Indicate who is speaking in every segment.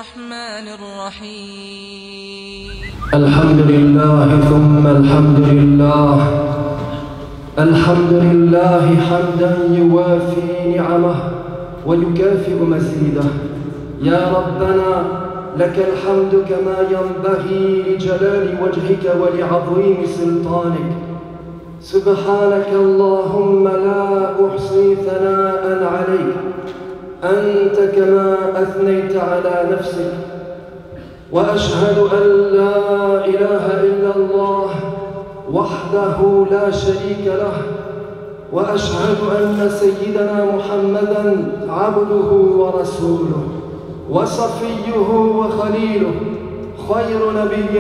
Speaker 1: الرحمن الرحيم.
Speaker 2: الحمد لله ثم الحمد لله، الحمد لله حمدا يوافي نعمه ويكافئ مزيده. يا ربنا لك الحمد كما ينبغي لجلال وجهك ولعظيم سلطانك. سبحانك اللهم لا أحصي ثناء عليك، أنت كما أثنيت على نفسك. وأشهد أن لا إله إلا الله وحده لا شريك له، وأشهد أن سيدنا محمدًا عبده ورسوله وصفيه وخليله، خير نبي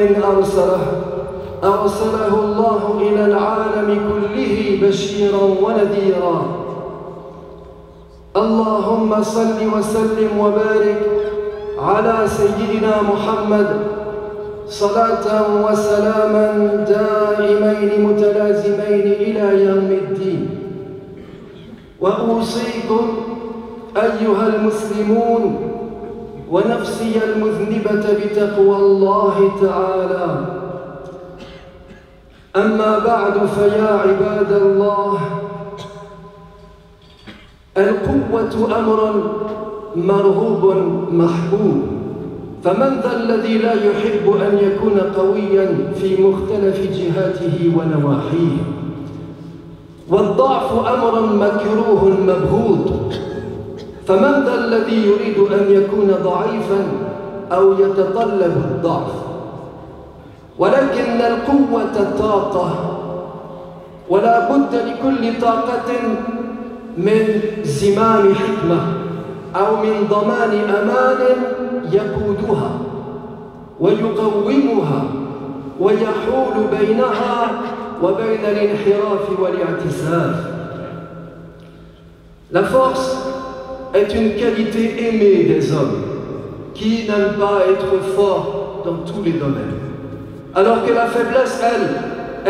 Speaker 2: أرسله الله إلى العالم كله بشيرا ونذيرا. اللهم صل وسلم وبارك على سيدنا محمد صلاة وسلاما دائمين متلازمين إلى يوم الدين. وأوصيكم أيها المسلمون ونفسي المذنبة بتقوى الله تعالى. أما بعد، فيا عباد الله، القوة أمر مرغوب محبوب، فمن ذا الذي لا يحب أن يكون قويا في مختلف جهاته ونواحيه؟ والضعف أمر مكروه مبغوض، فمن ذا الذي يريد أن يكون ضعيفا أو يتطلب الضعف؟ ولكن القوة طاقة، ولا بد لكل طاقة من زمام حكمة أو من ضمان أمان يقودها ويقومها ويحول بينها وبين الانحراف والاعتزاز. La force est une qualité aimée des hommes qui n'aiment pas être forts dans tous les domaines, alors que la faiblesse, elle,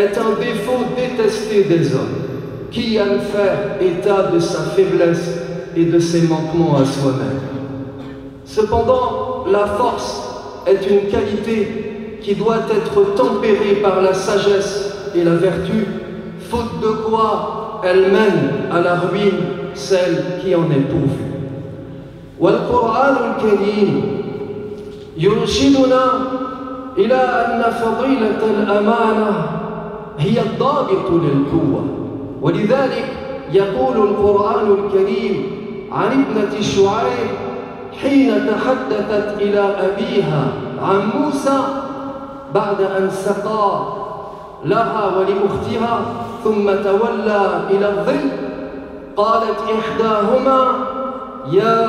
Speaker 2: est un défaut détesté des hommes qui aiment faire état de sa faiblesse et de ses manquements à soi-même. Cependant, la force est une qualité qui doit être tempérée par la sagesse et la vertu, faute de quoi elle mène à la ruine celle qui en est pourvue. والقرآن الكريم يرشدنا إلى أن فضيلة الأمانة هي الضابط للقوة، ولذلك يقول القرآن الكريم عن ابنة شعيب حين تحدثت إلى أبيها عن موسى بعد أن سقى لها ولأختها ثم تولى إلى الظل، قالت إحداهما يا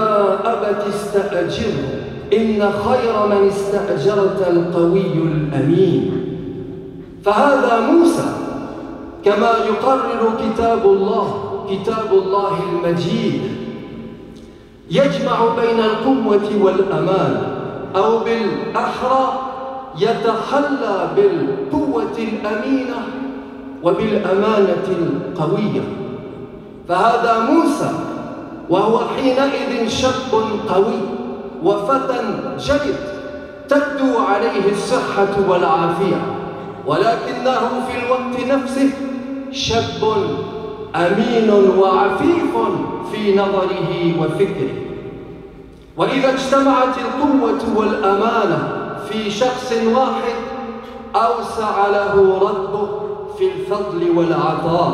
Speaker 2: أبت استأجره إن خير من استأجرت القوي الأمين. فهذا موسى كما يقرر كتاب الله المجيد يجمع بين القوة والأمان، أو بالأحرى يتحلى بالقوة الأمينة وبالأمانة القوية. فهذا موسى وهو حينئذ شاب قوي وفتى جيد تبدو عليه الصحة والعافية، ولكنه في الوقت نفسه شاب أمين وعفيف في نظره وفكره. وإذا اجتمعت القوة والأمانة في شخص واحد أوسع له ربه في الفضل والعطاء.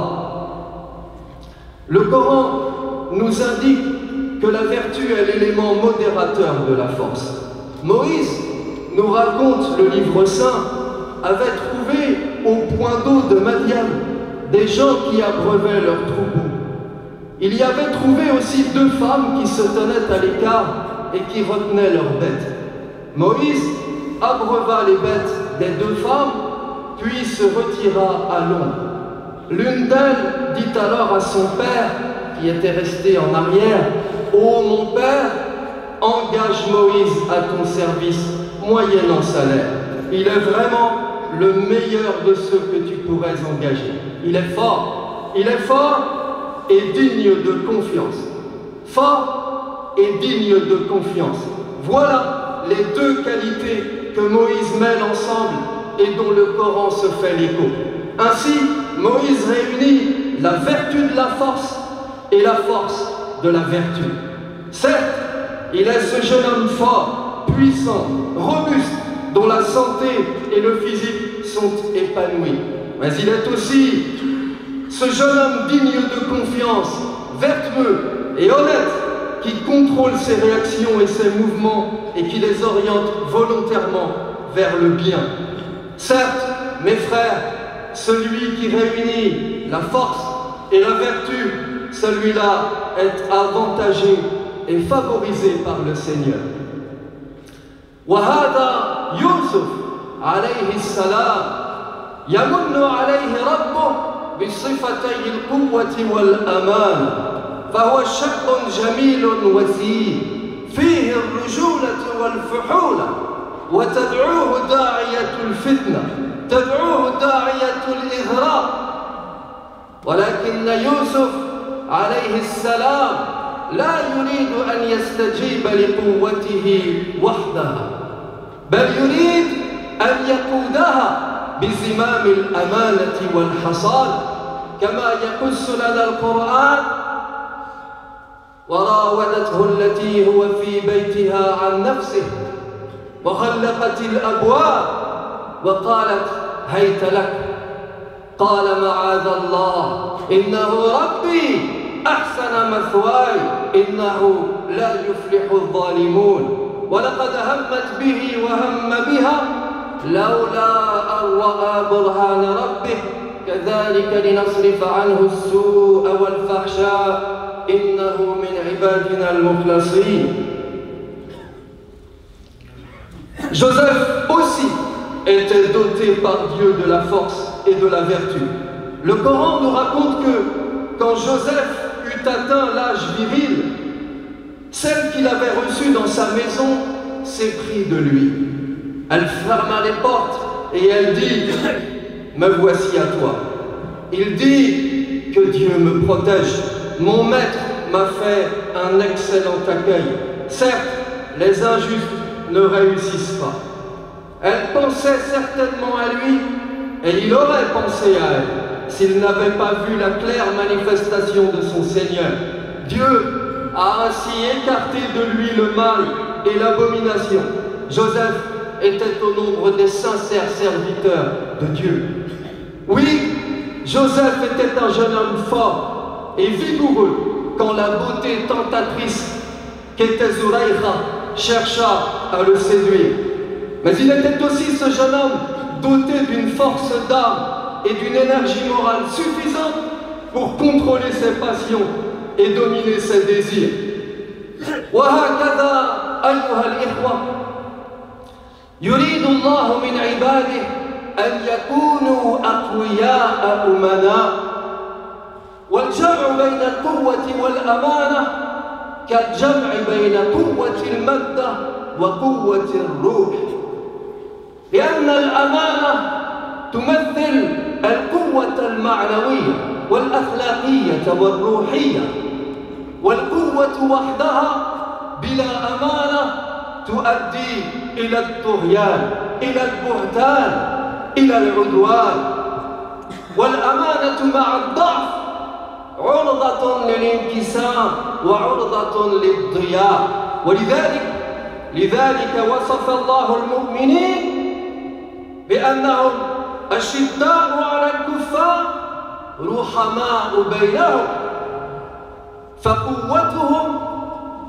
Speaker 2: Le Coran nous indique que la vertu est l'élément modérateur de la force. Moïse nous raconte, le livre saint, avait trouvé au point d'eau de Madian des gens qui abreuvaient leurs troupeaux. Il y avait trouvé aussi deux femmes qui se tenaient à l'écart et qui retenaient leurs bêtes. Moïse abreuva les bêtes des deux femmes, puis se retira à l'ombre. L'une d'elles dit alors à son père, qui était resté en arrière, « Ô mon père, engage Moïse à ton service, moyennant salaire. Il est vraiment le meilleur de ceux que tu pourrais engager. Il est fort et digne de confiance. Fort et digne de confiance. Voilà les deux qualités que Moïse mêle ensemble et dont le Coran se fait l'écho. Ainsi, Moïse réunit la vertu de la force et la force de la vertu. Certes, il est ce jeune homme fort, puissant, robuste, dont la santé et le physique sont épanouis. Mais il est aussi ce jeune homme digne de confiance, vertueux et honnête, qui contrôle ses réactions et ses mouvements et qui les oriente volontairement vers le bien. Certes, mes frères, celui qui réunit la force et la vertu, celui-là est avantagé et favorisé par le Seigneur. وهذا يوسف عليه السلام يمن عليه ربه بصفتي القوة والأمان، فهو شاب جميل وسيم فيه الرجولة والفحولة، وتدعوه داعية الفتنة، تدعوه داعية الإغراء. ولكن يوسف عليه السلام لا يريد أن يستجيب لقوته وحدها، بل يريد أن يقودها بزمام الأمانة والحصاد، كما يقص لنا القرآن: وراودته التي هو في بيتها عن نفسه وغلقت الأبواب وقالت هيت لك، قال معاذ الله إنه ربي أحسن مثواي إنه لا يفلح الظالمون، ولقد همت به وهم بها لولا أن رأى برهان ربه كذلك لنصرف عنه السوء والفحشاء إنه من عبادنا المخلصين. Joseph aussi était doté par Dieu de la force et de la vertu. Le Coran nous raconte que quand Joseph eut atteint l'âge viril, celle qu'il avait reçue dans sa maison s'éprit de lui. Elle ferma les portes et elle dit: me voici à toi. Il dit: que Dieu me protège. Mon maître m'a fait un excellent accueil. Certes, les injustes ne réussissent pas. Elle pensait certainement à lui et il aurait pensé à elle s'il n'avait pas vu la claire manifestation de son Seigneur. Dieu a ainsi écarté de lui le mal et l'abomination. Joseph était au nombre des sincères serviteurs de Dieu. Oui, Joseph était un jeune homme fort et vigoureux quand la beauté tentatrice qu'était Zuraïcha chercha à le séduire. Mais il était aussi ce jeune homme doté d'une force d'âme et d'une énergie morale suffisante pour contrôler ses passions et dominer ses désirs. وهكذا أيها الإخوة يريد الله من عباده أن يكونوا أقوياء أمناء، والجمع بين القوة والأمانة كالجمع بين قوة المادة وقوة الروح، لأن الأمانة تمثل القوة المعنوية والأخلاقية والروحية، والقوة وحدها بلا أمانة تؤدي إلى الطغيان، إلى البهتان، إلى العدوان. والأمانة مع الضعف عرضة للانكسار وعرضة للضياع. لذلك وصف الله المؤمنين بأنهم أشداء على الكفار رحماء بينهم، فقوتهم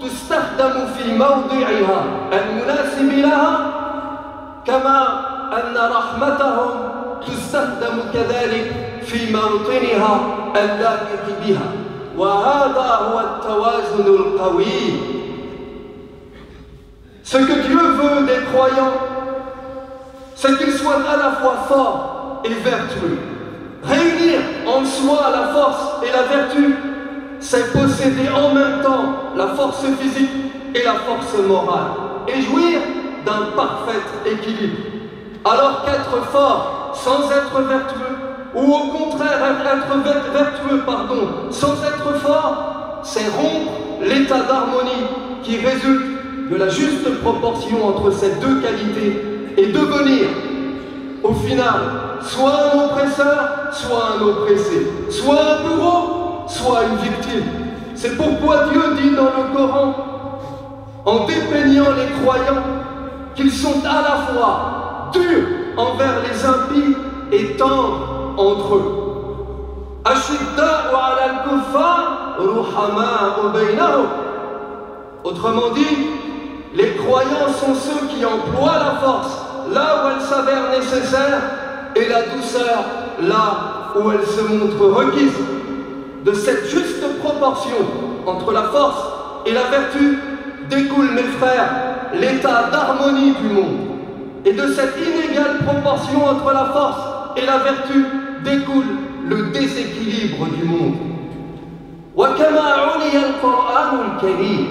Speaker 2: تستخدم في موضعها المناسب لها، كما أن رحمتهم تستخدم كذلك في موطنها اللائق بها، وهذا هو التوازن القوي. Ce que Dieu veut des croyants, c'est qu'ils soient à la fois forts et vertueux. Réunir en soi la force et la vertu, c'est posséder en même temps la force physique et la force morale, et jouir d'un parfait équilibre. Alors qu'être fort sans être vertueux, ou au contraire être vertueux, sans être fort, c'est rompre l'état d'harmonie qui résulte de la juste proportion entre ces deux qualités et devenir, au final, soit un oppresseur, soit un oppressé, soit un bourreau, soit une victime. C'est pourquoi Dieu dit dans le Coran, en dépeignant les croyants, qu'ils sont à la fois durs envers les impies et tendres entre eux. Autrement dit, les croyants sont ceux qui emploient la force là où elle s'avère nécessaire et la douceur là où elle se montre requise. De cette juste proportion entre la force et la vertu découle, mes frères, l'état d'harmonie du monde. Et de cette inégale proportion entre la force et la vertu découle le déséquilibre du monde. وكما عني القرآن الكريم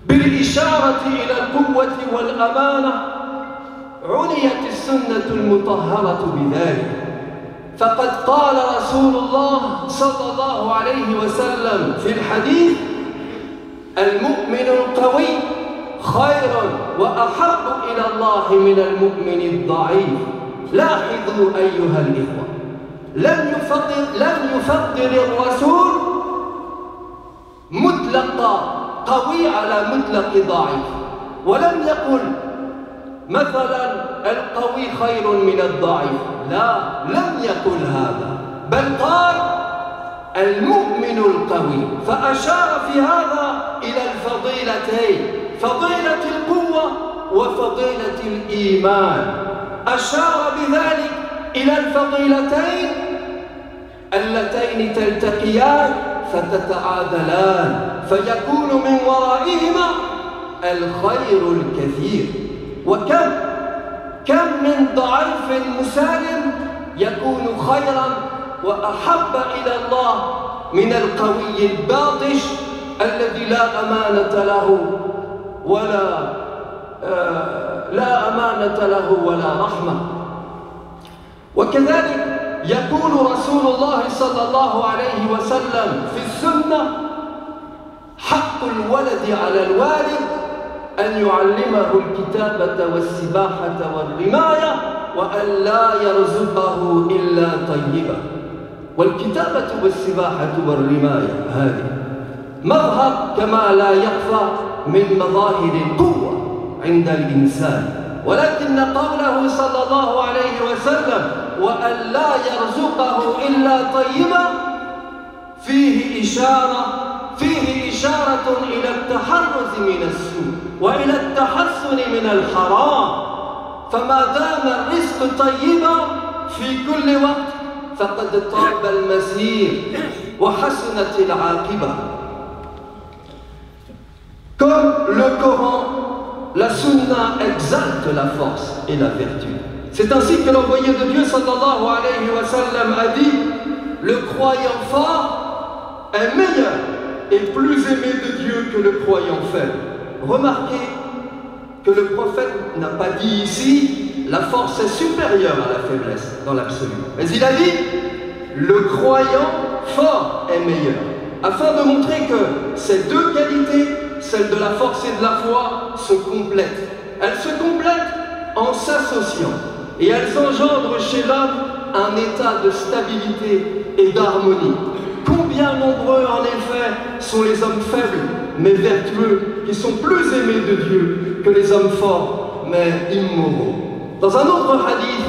Speaker 2: بالإشارة إلى القوة والأمانة عنيت السنة المطهرة بذلك فقد قال رسول الله صلى الله عليه وسلم في الحديث المؤمن القوي خير وأحب إلى الله من المؤمن الضعيف. لاحظوا أيها الإخوة، لم يفضل الرسول مطلق قوي على مطلق ضعيف، ولم يقل مثلا القوي خير من الضعيف، لا، لم يقل هذا، بل قال المؤمن القوي، فأشار في هذا إلى الفضيلتين، فضيلة القوة وفضيلة الإيمان. أشار بذلك إلى الفضيلتين اللتين تلتقيان فتتعادلان فيكون من ورائهما الخير الكثير. وكم من ضعيف مسالم يكون خيرا وأحب إلى الله من القوي الباطش الذي لا أمانة له ولا رحمة. وكذلك يقول رسول الله صلى الله عليه وسلم في السنة حق الولد على الوالد أن يعلمه الكتابة والسباحة والرماية وأن لا يرزقه إلا طيبا. والكتابة والسباحة والرماية هذه مظهر كما لا يخفى من مظاهر القوة عند الإنسان، ولكن قوله صلى الله عليه وسلم وأن لا يرزقه إلا طيبا فيه إشارة إلى التحرز من السوء وإلى التحسن من الحرام، فما دام الرزق طيبا في كل وقت فقد طاب المسير وحسنت العاقبة. Comme le Coran, la Sunna exalte la force et la vertu. C'est ainsi que l'envoyé de Dieu sallallahu alayhi wa sallam a dit: le croyant fort est meilleur et plus aimé de Dieu que le croyant faible. Remarquez que le prophète n'a pas dit ici la force est supérieure à la faiblesse dans l'absolu, mais il a dit le croyant fort est meilleur, afin de montrer que ces deux qualités, celle de la force et de la foi, sont complètes. Elles se complètent en s'associant et elles engendrent chez l'homme un état de stabilité et d'harmonie. Combien nombreux en effet sont les hommes faibles mais vertueux qui sont plus aimés de Dieu que les hommes forts mais immoraux. Dans un autre hadith,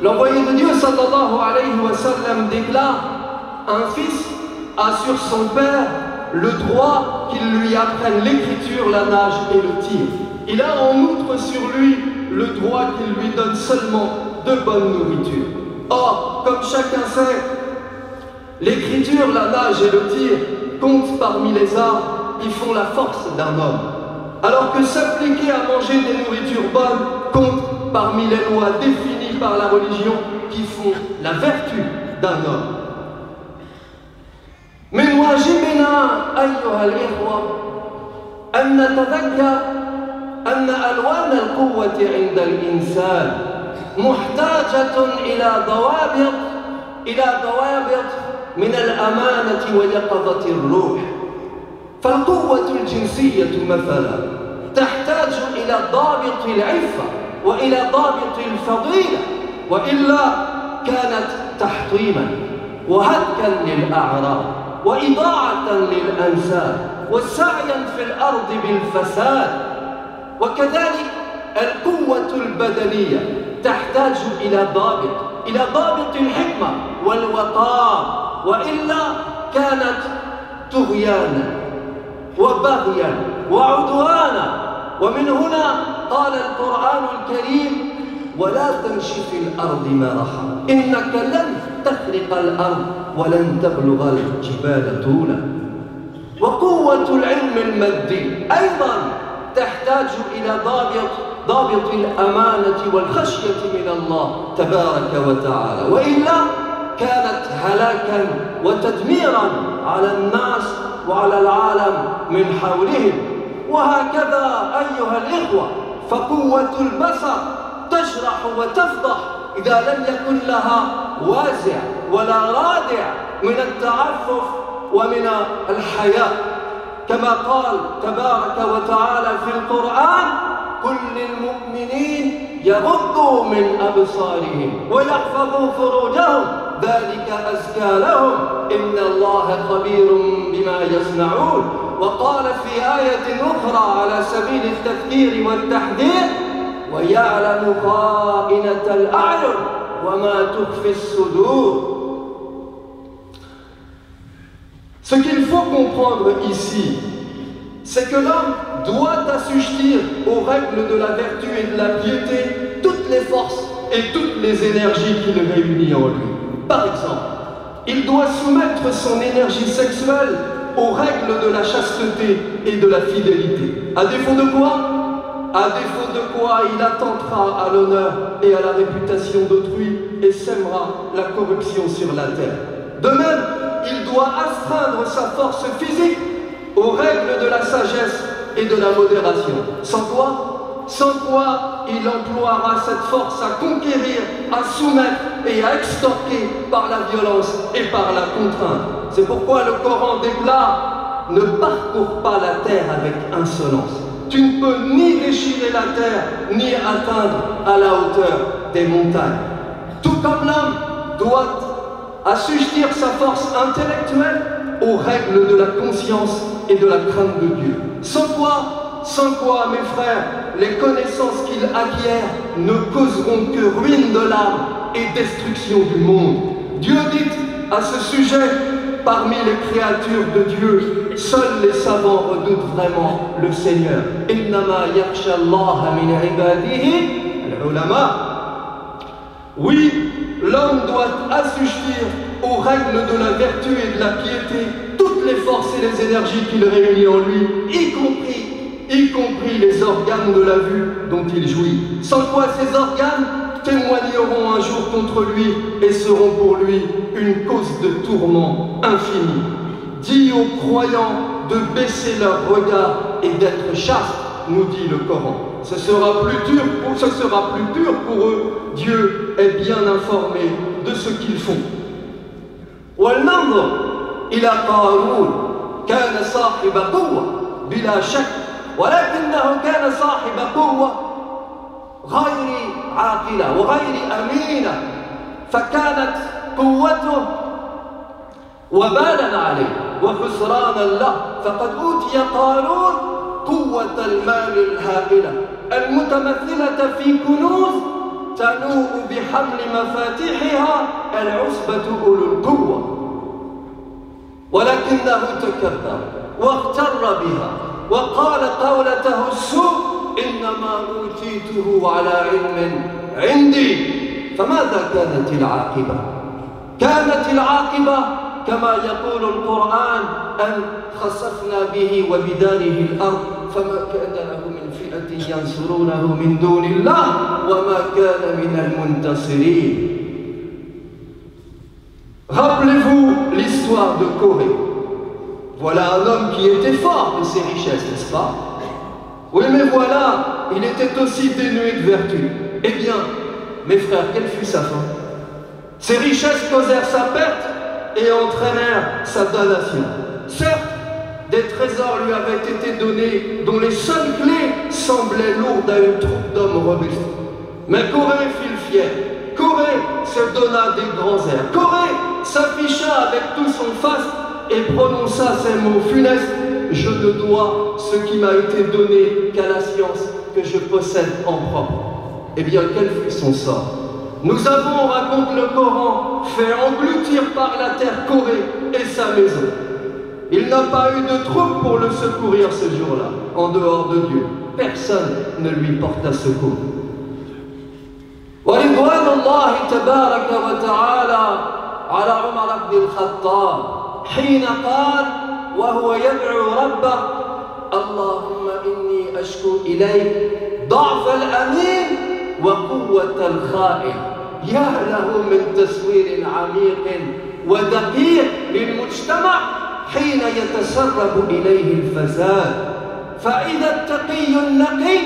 Speaker 2: l'envoyé de Dieu sallallahu alayhi wa sallam déclare: un fils a sur son père le droit qu'il lui apprenne l'écriture, la nage et le tir. Il a en outre sur lui le droit qu'il lui donne seulement de bonne nourriture. Or, comme chacun sait, l'écriture, la nage et le tir comptent parmi les arts qui font la force d'un homme, alors que s'appliquer à manger des nourritures bonnes compte parmi les lois définies par la religion qui font la vertu d'un homme. من واجبنا أيها الإخوة أن نتذكر أن ألوان القوة عند الإنسان محتاجة إلى ضوابط من الأمانة ويقظة الروح. فالقوة الجنسية مثلا تحتاج إلى ضابط العفة وإلى ضابط الفضيلة، وإلا كانت تحطيما وهتكا للأعراض وإضاعة للأنساب وسعيا في الأرض بالفساد. وكذلك القوة البدنية تحتاج إلى ضابط الحكمة والوقار، وإلا كانت طغيانا وبغيا وعدوانا. ومن هنا قال القرآن الكريم: ولا تمش في الأرض مرحا إنك لن تخرق الأرض ولن تبلغ الجبال طولا. وقوة العلم المادي أيضا تحتاج إلى ضابط الأمانة والخشية من الله تبارك وتعالى، وإلا كانت هلاكا وتدميرا على الناس وعلى العالم من حولهم. وهكذا أيها الإخوة، فقوة البصر تجرح وتفضح إذا لم يكن لها وازع ولا رادع من التعفف ومن الحياء، كما قال تبارك وتعالى في القرآن: قل للمؤمنين يغضوا من أبصارهم ويحفظوا فروجهم ذلك أزكى لهم إن الله خبير بما يصنعون. وقال في آية أخرى على سبيل التذكير والتحذير: ويعلم خائنة الأعين وما تخفي الصدور. Ce qu'il faut comprendre ici, c'est que l'homme doit assujettir aux règles de la vertu et de la piété toutes les forces et toutes les énergies qu'il réunit en lui. Par exemple, il doit soumettre son énergie sexuelle aux règles de la chasteté et de la fidélité. À défaut de quoi? À défaut de quoi il attentera à l'honneur et à la réputation d'autrui et sèmera la corruption sur la terre. De même, il doit astreindre sa force physique aux règles de la sagesse et de la modération. Sans quoi il emploiera cette force à conquérir, à soumettre et à extorquer par la violence et par la contrainte. C'est pourquoi le Coran déclare: ne parcours pas la terre avec insolence. Tu ne peux ni déchirer la terre, ni atteindre à la hauteur des montagnes. Tout comme l'homme doit assujettir sa force intellectuelle aux règles de la conscience et de la crainte de Dieu. Sans quoi, mes frères, les connaissances qu'il acquiert ne causeront que ruine de l'âme et destruction du monde. Dieu dit à ce sujet: parmi les créatures de Dieu, seuls les savants redoutent vraiment le Seigneur. Innama yakhsha Allah min ibadihi al-ulama. Oui, l'homme doit assujettir aux règles de la vertu et de la piété toutes les forces et les énergies qu'il réunit en lui, y compris les organes de la vue dont il jouit. Sans quoi ces organes témoigneront un jour contre lui et seront pour lui une cause de tourment infini. Dis aux croyants de baisser leur regard et d'être chastes, nous dit le Coran. Ce sera plus dur pour eux. Dieu est bien informé de ce qu'ils font. ولننظر إلى قارون كان صاحب قوة بلا شك، ولكنه كان صاحب قوة غير عاقلة وغير أمينة، فكانت قوته وبالا عليه وخسرانا له. فقد أوتي قارون قوة المال الهائلة المتمثلة في كنوز تنوء بحمل مفاتيحها العصبة أولو القوة، ولكنه تكبر واغتر بها وقال قولته السوء: إنما أوتيته على علم عندي. فماذا كانت العاقبة؟ كانت العاقبة كما يقول القرآن: أن خسفنا به وبداره الأرض فما كان له من فئة ينصرونه من دون الله وما كان من المنتصرين. Rappelez-vous l'histoire de Corée. Voilà un homme qui était fort de ses richesses, n'est-ce pas? Oui, mais voilà, il était aussi dénué de vertu. Eh bien, mes frères, quelle fut sa fin? Ses richesses causèrent sa perte et entraînèrent sa damnation. Certes, des traits trésor lui avait été donné, dont les seules clés semblaient lourdes à une troupe d'hommes robustes. Mais Corée fit le fier. Corée se donna des grands airs. Corée s'afficha avec tout son faste et prononça ces mots funestes: je ne dois ce qui m'a été donné qu'à la science que je possède en propre. Eh bien, quel fut son sort? Nous avons, raconte le Coran, fait engloutir par la terre Corée et sa maison. Il n'a pas eu de troupe pour le secourir ce jour-là, en dehors de Dieu. Personne ne lui porta secours. ورضوان الله تبارك وتعالى على عمر بن الخطاب حين قال وهو يدعو ربه: اللهم إني أشكو إليك ضعف الأمين وقوة الخائن. يا له من تصوير عميق ودقيق للمجتمع حين يتسرب إليه الفساد. فإذا التقي النقي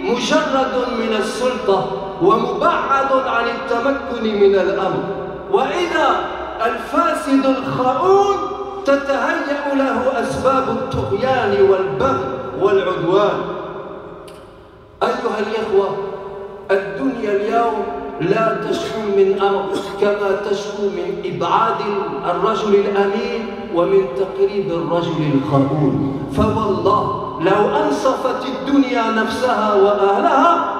Speaker 2: مجرد من السلطة ومبعد عن التمكن من الأمر، وإذا الفاسد الخؤون تتهيأ له أسباب الطغيان والبغي والعدوان. أيها الإخوة، الدنيا اليوم لا تشكو من أمر كما تشكو من إبعاد الرجل الأمين ومن تقريب الرجل الخؤون. فوالله لو أنصفت الدنيا نفسها وأهلها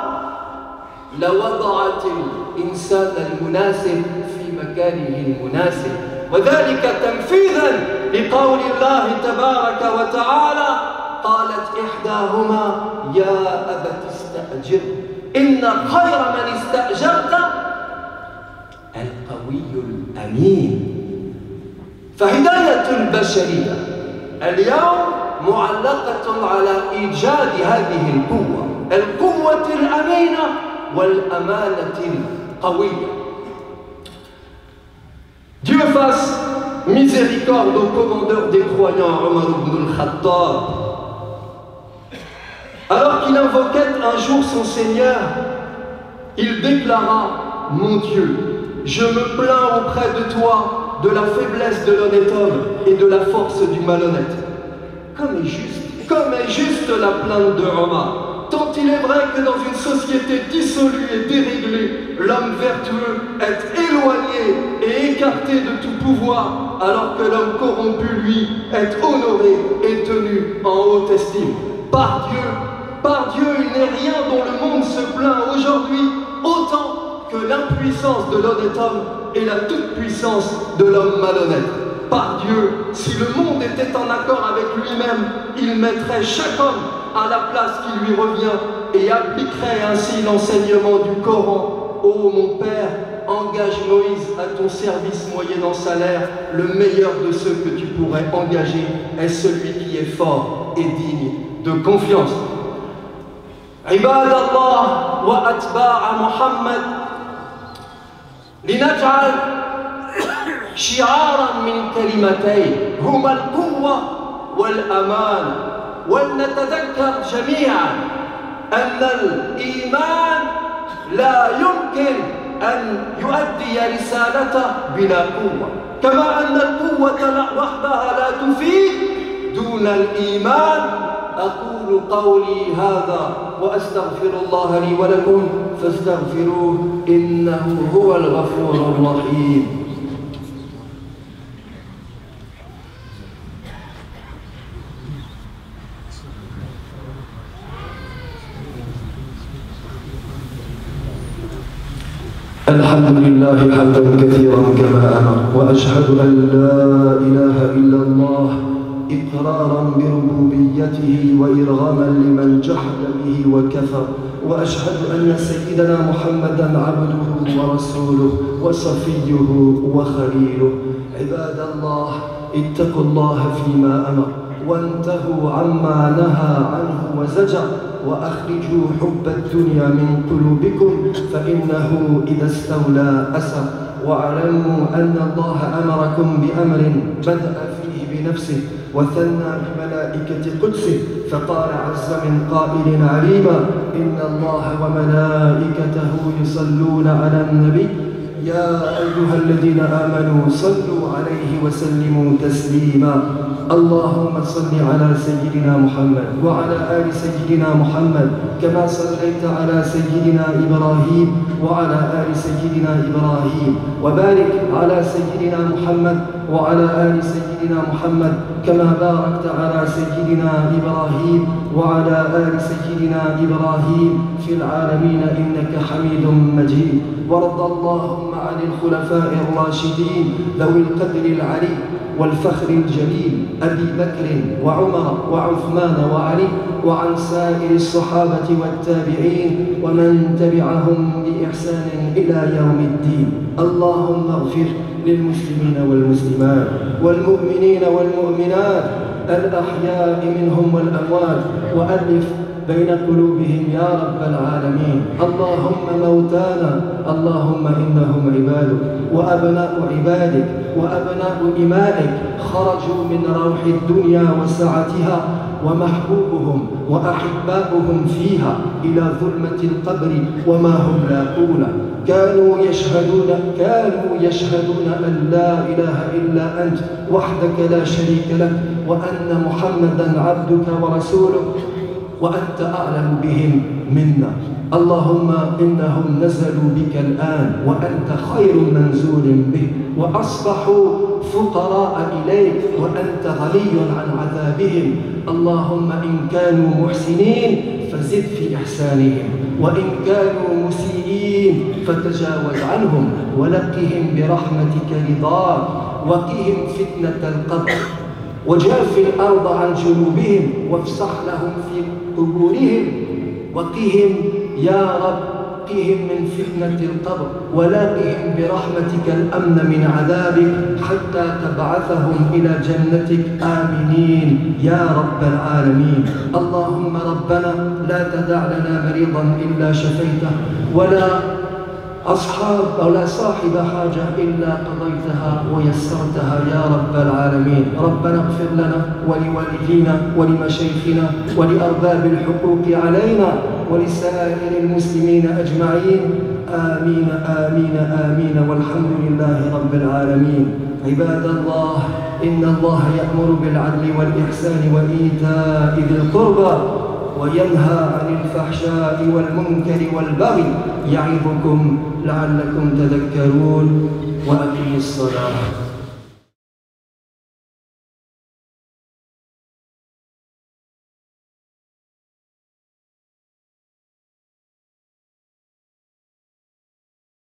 Speaker 2: لوضعت الإنسان المناسب في مكانه المناسب، وذلك تنفيذا لقول الله تبارك وتعالى: قالت إحداهما يا أبت استأجر إن خير من استأجرت القوي الأمين. فهداية البشرية اليوم معلقة على إيجاد هذه القوة الأمينة والأمانة القوية. Dieu fasse miséricorde au commandeur des croyants, Omar ibn al-Khattab. Alors qu'il invoquait un jour son Seigneur, il déclara: mon Dieu, je me plains auprès de toi de la faiblesse de l'honnête homme et de la force du malhonnête. Comme est juste la plainte de Omar. Tant il est vrai que dans une société dissolue et déréglée, l'homme vertueux est éloigné et écarté de tout pouvoir, alors que l'homme corrompu, lui, est honoré et tenu en haute estime. Par Dieu, il n'est rien dont le monde se plaint aujourd'hui autant que l'impuissance de l'honnête homme et la toute-puissance de l'homme malhonnête. Par Dieu, si le monde était en accord avec lui-même, il mettrait chaque homme à la place qui lui revient et appliquerait ainsi l'enseignement du Coran. Ô mon Père, engage Moïse à ton service moyennant salaire. Le meilleur de ceux que tu pourrais engager est celui qui est fort et digne de confiance. عباد الله وأتباع محمد، لنجعل شعارا من كلمتين هما القوة والأمانة، ولنتذكر جميعا أن الإيمان لا يمكن أن يؤدي رسالته بلا قوة، كما أن القوة وحدها لا تفيد دون الإيمان. أقول قولي هذا وأستغفر الله لي ولكم فاستغفروه إنه هو الغفور الرحيم. الحمد لله حمدا كثيرا كما أمر، وأشهد أن لا إله إلا الله إقرارا بربوبيته وإرغاما لمن جحد به وكفر، وأشهد أن سيدنا محمدا عبده ورسوله وصفيه وخليله. عباد الله، اتقوا الله فيما أمر وانتهوا عما نهى عنه وزجر، وأخرجوا حب الدنيا من قلوبكم فإنه إذا استولى أسر. واعلموا أن الله أمركم بأمر بدأ فيه بنفسه وثنى بملائكة قدسه، فقال عز من قائل عليما: إن الله وملائكته يصلون على النبي يا أيها الذين آمنوا صلوا عليه وسلموا تسليما. اللهم صل على سيدنا محمد وعلى آل سيدنا محمد كما صليت على سيدنا إبراهيم وعلى آل سيدنا إبراهيم، وبارك على سيدنا محمد وعلى آل سيدنا محمد كما باركت على سيدنا إبراهيم وعلى آل سيدنا إبراهيم في العالمين إنك حميد مجيد. وارض اللهم عن الخلفاء الراشدين ذوي القدر العلي والفخر الجليل أبي بكر وعمر وعثمان وعلي، وعن سائر الصحابة والتابعين ومن تبعهم بإحسان إلى يوم الدين. اللهم اغفر للمسلمين والمسلمات والمؤمنين والمؤمنات الأحياء منهم والأموات، وألف بين قلوبهم يا رب العالمين. اللهم موتانا اللهم إنهم عبادك وأبناء عبادك وأبناء إمائك خرجوا من روح الدنيا وسعتها، ومحبوبهم وأحباؤهم فيها إلى ظلمة القبر وما هم لاقون. كانوا يشهدون أن لا إله إلا أنت وحدك لا شريك لك، وأن محمدا عبدك ورسولك، وأنت أعلم بهم منا. اللهم إنهم نزلوا بك الآن وأنت خير منزول به، وأصبحوا فقراء إليك وأنت غني عن عذابهم. اللهم إن كانوا محسنين فزد في إحسانهم، وإن كانوا مسيئين فتجاوز عنهم، ولقهم برحمتك رضاك، وقهم فتنة القبر، وجاف الأرض عن جنوبهم، وافسح لهم في قبورهم، وقهم يا رب قهم من فتنة القبر، ولاقهم برحمتك الأمن من عذابك حتى تبعثهم إلى جنتك آمنين يا رب العالمين. اللهم ربنا لا تدع لنا مريضا إلا شفيته، ولا صاحب حاجة إلا قضيتها ويسرتها يا رب العالمين. ربنا اغفر لنا ولوالدينا ولمشايخنا ولأرباب الحقوق علينا ولسائر المسلمين أجمعين. آمين آمين آمين، والحمد لله رب العالمين. عباد الله، إن الله يأمر بالعدل والإحسان وإيتاء ذي القربى وينهى عن الفحشاء والمنكر والبغي يعظكم لعلكم تذكرون. وأقيموا الصلاة.